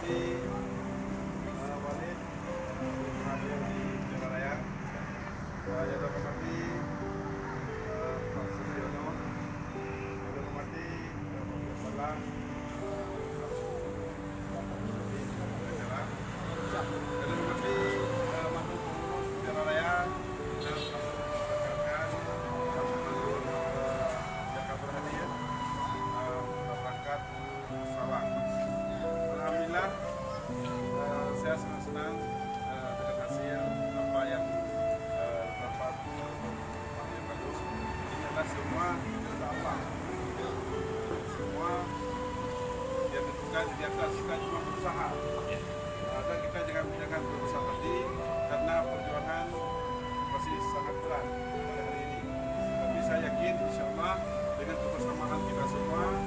hormati Walid hadir di Jalan Raya, yang hormati Pak Susyono, yang hormati Pak Salam, yang hormati Mantu Pengurus Jalan Raya dan rekan-rekan yang berhadir berangkat Salang. Alhamdulillah, saya senang dengan hasil apa yang dapat yang bagus. Ini adalah semua dari Allah. Semua yang tentukan di atas kita cuma berusaha. Dan kita jangan berusaha hati karena perjuangan masih sangat berat pada hari ini. Tapi saya yakin insya Allah dengan kebersamaan kita semua,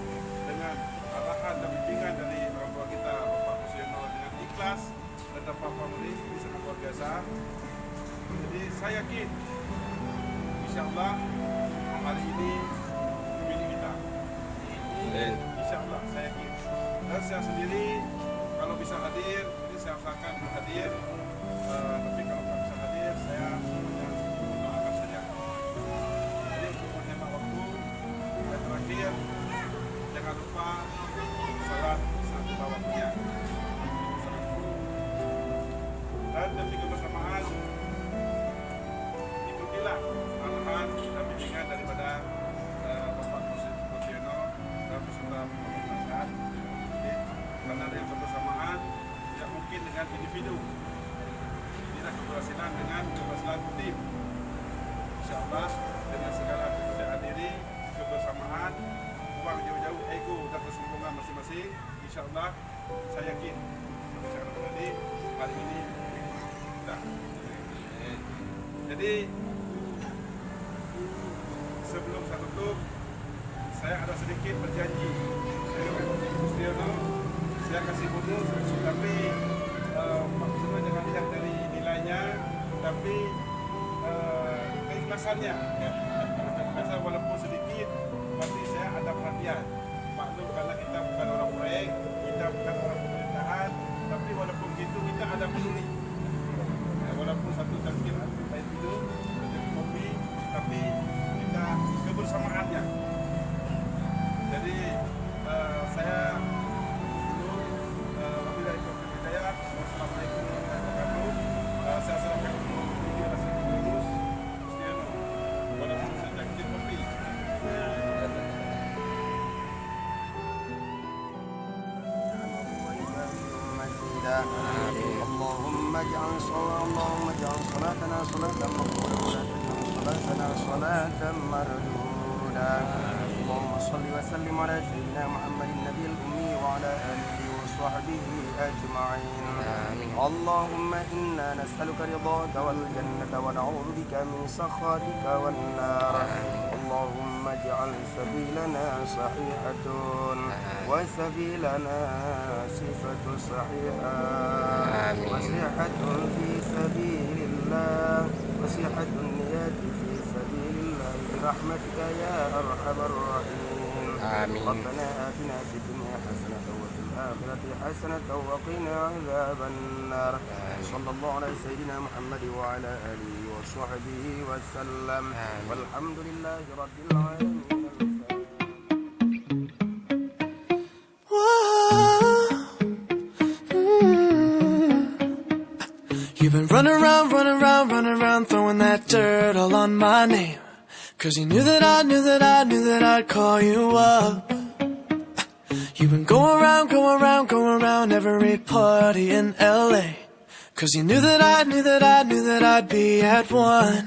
dengan arahan dan bimbingan dari orang tua kita Bapak Susyono dengan ikhlas dan tanpa pamrih, ini sangat luar biasa. Jadi saya yakin insya Allah hari ini milik kita. Insya Allah saya yakin. Dan saya sendiri kalau bisa hadir, ini saya akan hadir. Tapi kalau tak bisa hadir, saya hanya mendoakan saja. Jadi untuk menghemat waktu, dan terakhir jangan lupa salat satu waktunya. Dan demi kebersamaan, ikutilah arahan dan bimbingan daripada Bapak Susyono dan beserta pemerintahan. Karena dari kebersamaan tidak mungkin dengan individu, tidak keberhasilan dengan keberhasilan tim. Insya Allah dengan segala kepercayaan diri, kebersamaan, buang jauh-jauh ego dan kesombongan masing-masing. Insya Allah saya yakin seperti tadi hari ini sudah. Jadi sebelum saya tutup, saya ada sedikit berjanji. Saya kasih bonus, tapi maksudnya jangan lihat dari nilainya, tapi keikhlasannya. Keikhlasan walaupun sedikit, pasti saya ada perhatian. Maklum karena kita bukan orang proyek, kita bukan orang pemerintahan, tapi walaupun gitu kita ada peduli. Walaupun satu cangkir air minum, satu kopi, tapi kita kebersamaannya. Jadi saya Assalamualaikum warahmatullahi wabarakatuh. Saya serahkan ini adalah pengurus Susyono. Walaupun saya cangkir kopi. اللهم اجعل صلاتنا صلاة مقبولة ولا تجعل صلاتنا صلاة مردودة. اللهم صل وسلم على سيدنا محمد النبي الأمي وعلى آله وصحبه أجمعين. اللهم إنا نسألك رضاك والجنة ونعوذ بك من سخطك والنار. اللهم اجعل سبيلنا صحيحة وسبيلنا صفة صحيحة وصحة في سبيل الله وصحة النيات في سبيل الله برحمتك يا أرحم الراحمين. ربنا آتنا في الدنيا حسنة وفي الآخرة حسنة وقنا عذاب النار. صلى الله على سيدنا محمد وعلى آله وصحبه وسلم والحمد لله رب العالمين. You've been running around, throwing that dirt all on my name. 'Cause you knew that I'd call you up. You've been going around every party in LA. 'Cause you knew that I'd be at one.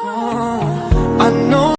Oh, I know.